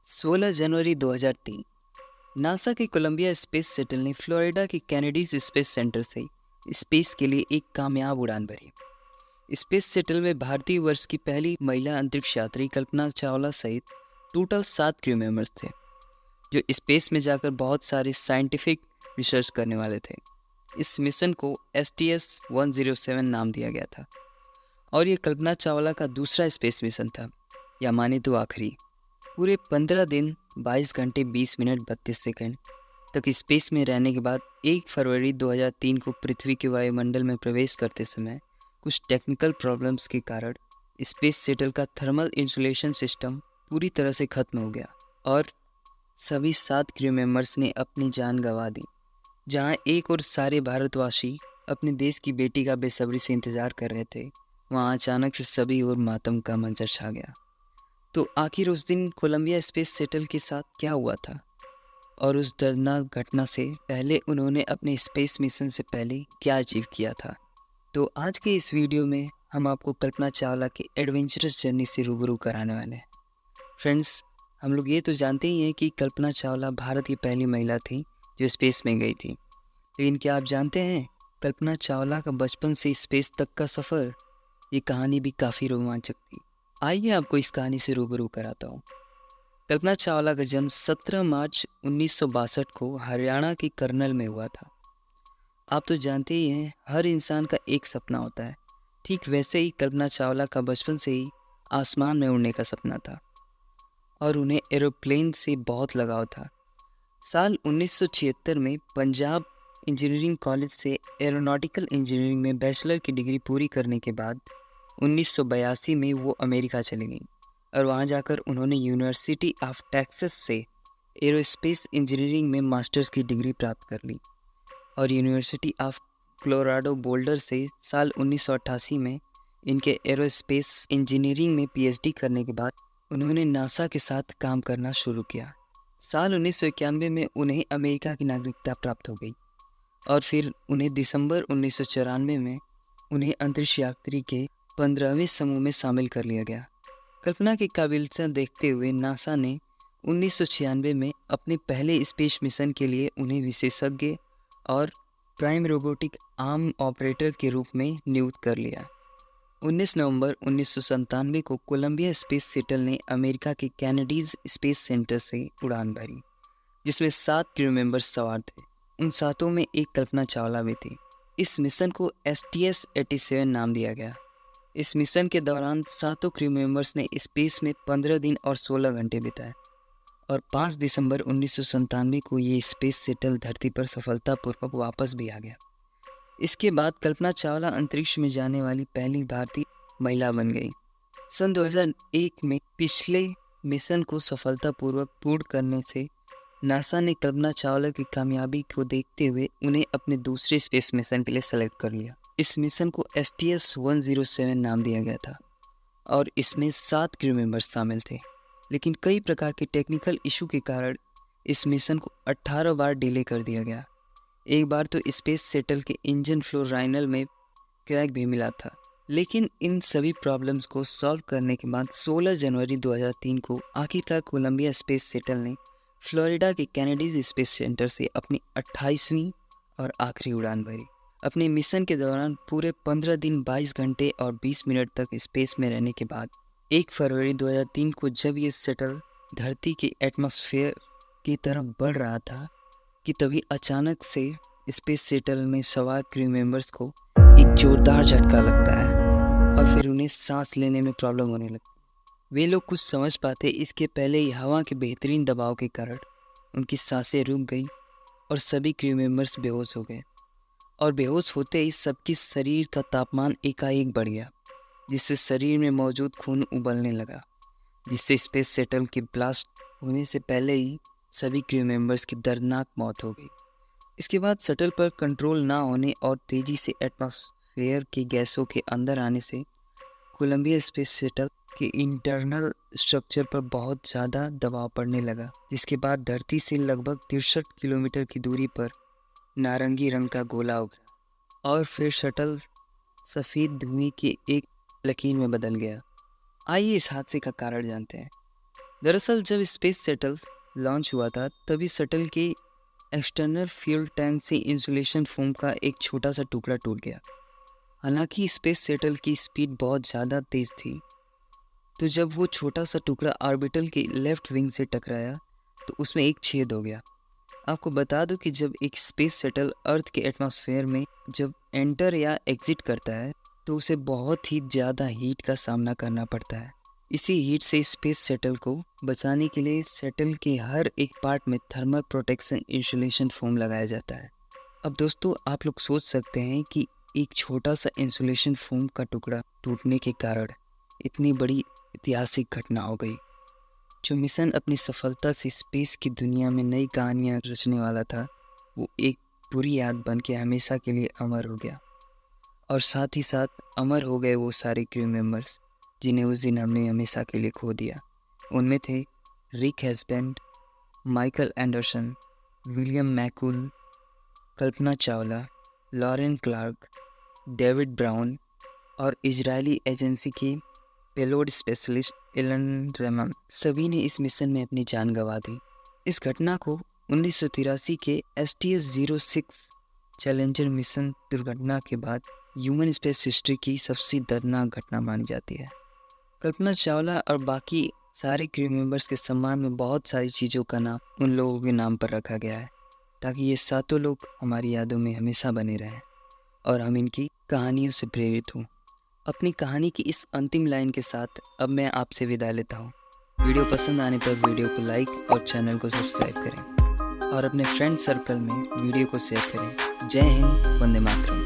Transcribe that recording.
16 जनवरी 2003 NASA के Colombia space shuttle ने Florida के कैनेडीज स्पेस सेंटर से स्पेस के लिए एक कामयाब उड़ान भरी। स्पेस शटल में भारतीय वर्ष की पहली महिला अंतरिक्ष यात्री कल्पना चावला सहित टोटल 7 क्रू मेंबर्स थे, जो स्पेस में जाकर बहुत सारे साइंटिफिक रिसर्च करने वाले थे। इस मिशन को STS-107 नाम दिया गया था और ये कल्पना चावला का दूसरा स्पेस मिशन था, या माने तो आखिरी। पूरे 15 दिन 22 घंटे 20 मिनट 32 सेकंड तक स्पेस में रहने के बाद 1 फरवरी 2003 को पृथ्वी के वायुमंडल में प्रवेश करते समय कुछ टेक्निकल प्रॉब्लम्स के कारण स्पेस शटल का थर्मल इंसुलेशन सिस्टम पूरी तरह से खत्म हो गया और सभी 7 क्रू मेंबर्स ने अपनी जान गंवा दी। जहां एक और सारे भारतवासी अपने देश की बेटी का बेसब्री से इंतजार कर रहे थे, वहां अचानक से सभी और मातम का मंजर छा गया। तो आखिर उस दिन कोलंबिया स्पेस शटल के साथ क्या हुआ था और उस दर्दनाक घटना से पहले उन्होंने अपने स्पेस मिशन से पहले क्या अचीव किया था। तो आज के इस वीडियो में हम आपको कल्पना चावला की एडवेंचरस जर्नी से रूबरू कराने वाले हैं। फ्रेंड्स, हम लोग ये तो जानते ही हैं कि कल्पना चावला भारत की पहली महिला थी जो स्पेस में गई थी, लेकिन क्या आप जानते हैं कल्पना चावला का बचपन से स्पेस तक का सफ़र? ये कहानी भी काफ़ी रोमांचक थी। आइए आपको इस कहानी से रूबरू कराता हूँ। कल्पना चावला का जन्म 17 मार्च 1962 को हरियाणा के करनल में हुआ था। आप तो जानते ही हैं, हर इंसान का एक सपना होता है। ठीक वैसे ही कल्पना चावला का बचपन से ही आसमान में उड़ने का सपना था और उन्हें एरोप्लेन से बहुत लगाव था। साल 1976 में पंजाब इंजीनियरिंग कॉलेज से एरोनॉटिकल इंजीनियरिंग में बैचलर की डिग्री पूरी करने के बाद 1982 में वो अमेरिका चली गई और वहाँ जाकर उन्होंने यूनिवर्सिटी ऑफ टेक्सास से एरोस्पेस इंजीनियरिंग में मास्टर्स की डिग्री प्राप्त कर ली और यूनिवर्सिटी ऑफ कोलोराडो बोल्डर से साल 1988 में इनके एरोस्पेस इंजीनियरिंग में PhD करने के बाद उन्होंने नासा के साथ काम करना शुरू किया। साल 1991 में उन्हें अमेरिका की नागरिकता प्राप्त हो गई और फिर उन्हें दिसंबर 1994 में उन्हें अंतरिक्ष यात्री के 15वें समूह में शामिल कर लिया गया। कल्पना की काबिलियत देखते हुए नासा ने 1996 में अपने पहले स्पेस मिशन के लिए उन्हें विशेषज्ञ और प्राइम रोबोटिक आर्म ऑपरेटर के रूप में नियुक्त कर लिया। 19 नवंबर 1997 को कोलंबिया स्पेस शटल ने अमेरिका के कैनेडीज स्पेस सेंटर से उड़ान भरी, जिसमें 7 क्रू मेंबर्स सवार थे। उन सातों में एक कल्पना चावला भी थी। इस मिशन को STS-87 नाम दिया गया। इस मिशन के दौरान सातों क्रू मेंबर्स ने स्पेस में 15 दिन और 16 घंटे बिताए और 5 दिसंबर 1997 को ये स्पेस शटल धरती पर सफलतापूर्वक वापस भी आ गया। इसके बाद कल्पना चावला अंतरिक्ष में जाने वाली पहली भारतीय महिला बन गई। सन 2001 में पिछले मिशन को सफलतापूर्वक पूर्ण करने से नासा ने कल्पना चावला की कामयाबी को देखते हुए उन्हें अपने दूसरे स्पेस मिशन के लिए सेलेक्ट कर लिया। इस मिशन को STS-107 नाम दिया गया था और इसमें 7 क्रू मेंबर्स शामिल थे, लेकिन कई प्रकार के टेक्निकल इशू के कारण इस मिशन को 18 बार डिले कर दिया गया। एक बार तो स्पेस शटल के इंजन फ्लोर राइनल में क्रैक भी मिला था, लेकिन इन सभी प्रॉब्लम्स को सॉल्व करने के बाद 16 जनवरी 2003 को आखिरकार कोलंबिया स्पेस शटल ने फ्लोरिडा के कैनेडीज स्पेस सेंटर से अपनी 28वीं और आखिरी उड़ान भरी। अपने मिशन के दौरान पूरे 15 दिन 22 घंटे और 20 मिनट तक स्पेस में रहने के बाद 1 फरवरी 2003 को जब ये शटल धरती के एटमॉस्फेयर की तरफ बढ़ रहा था कि तभी अचानक से स्पेस शटल में सवार क्रू मेंबर्स को एक जोरदार झटका लगता है और फिर उन्हें सांस लेने में प्रॉब्लम होने लगती। वे लोग कुछ समझ पाते इसके पहले ही हवा के बेहतरीन दबाव के कारण उनकी सांसें रुक गई और सभी क्रू मेंबर्स बेहोश हो गए और बेहोश होते ही सबकी शरीर का तापमान एकाएक बढ़ गया, जिससे शरीर में मौजूद खून उबलने लगा, जिससे स्पेस शटल के ब्लास्ट होने से पहले ही सभी क्रू मेंबर्स की दर्दनाक मौत हो गई। इसके बाद शटल पर कंट्रोल ना होने और तेज़ी से एटमॉस्फेयर की गैसों के अंदर आने से कोलंबिया स्पेस शटल के इंटरनल स्ट्रक्चर पर बहुत ज़्यादा दबाव पड़ने लगा, जिसके बाद धरती से लगभग 63 किलोमीटर की दूरी पर नारंगी रंग का गोला उभरा और फिर शटल सफ़ेद धुएं की एक लकीर में बदल गया। आइए इस हादसे का कारण जानते हैं। दरअसल जब स्पेस शटल लॉन्च हुआ था तभी शटल के एक्सटर्नल फ्यूल टैंक से इंसुलेशन फोम का एक छोटा सा टुकड़ा टूट गया। हालांकि स्पेस शटल की स्पीड बहुत ज़्यादा तेज़ थी, तो जब वो छोटा सा टुकड़ा ऑर्बिटल के लेफ्ट विंग से टकराया तो उसमें एक छेद हो गया। आपको बता दूं कि जब एक स्पेस शटल अर्थ के एटमॉस्फेयर में जब एंटर या एग्जिट करता है तो उसे बहुत ही ज़्यादा हीट का सामना करना पड़ता है। इसी हीट से स्पेस शटल को बचाने के लिए शटल के हर एक पार्ट में थर्मल प्रोटेक्शन इंसुलेशन फोम लगाया जाता है। अब दोस्तों, आप लोग सोच सकते हैं कि एक छोटा सा इंसुलेशन फोम का टुकड़ा टूटने के कारण इतनी बड़ी ऐतिहासिक घटना हो गई। जो मिशन अपनी सफलता से स्पेस की दुनिया में नई कहानियां रचने वाला था, वो एक बुरी याद बन के हमेशा के लिए अमर हो गया। और साथ ही साथ अमर हो गए वो सारे क्रू मेंबर्स जिन्हें उस दिन हमने हमेशा के लिए खो दिया। उनमें थे Rick Husband, Michael Anderson, William McCool, Kalpana Chawla, Lauren Clark, David Brown और इजरायली एजेंसी के पेलोड स्पेशलिस्ट एलन रेमन। सभी ने इस मिशन में अपनी जान गंवा दी। इस घटना को 1983 के STS-06 चैलेंजर मिशन दुर्घटना के बाद ह्यूमन स्पेस हिस्ट्री की सबसे दर्दनाक घटना मानी जाती है। कल्पना चावला और बाकी सारे क्रू मेंबर्स के सम्मान में बहुत सारी चीज़ों का नाम उन लोगों के नाम पर रखा गया है, ताकि ये सातों लोग हमारी यादों में हमेशा बने रहें और हम इनकी कहानियों से प्रेरित हों। अपनी कहानी की इस अंतिम लाइन के साथ अब मैं आपसे विदा लेता हूँ। वीडियो पसंद आने पर वीडियो को लाइक और चैनल को सब्सक्राइब करें और अपने फ्रेंड सर्कल में वीडियो को शेयर करें। जय हिंद, वंदे मातरम।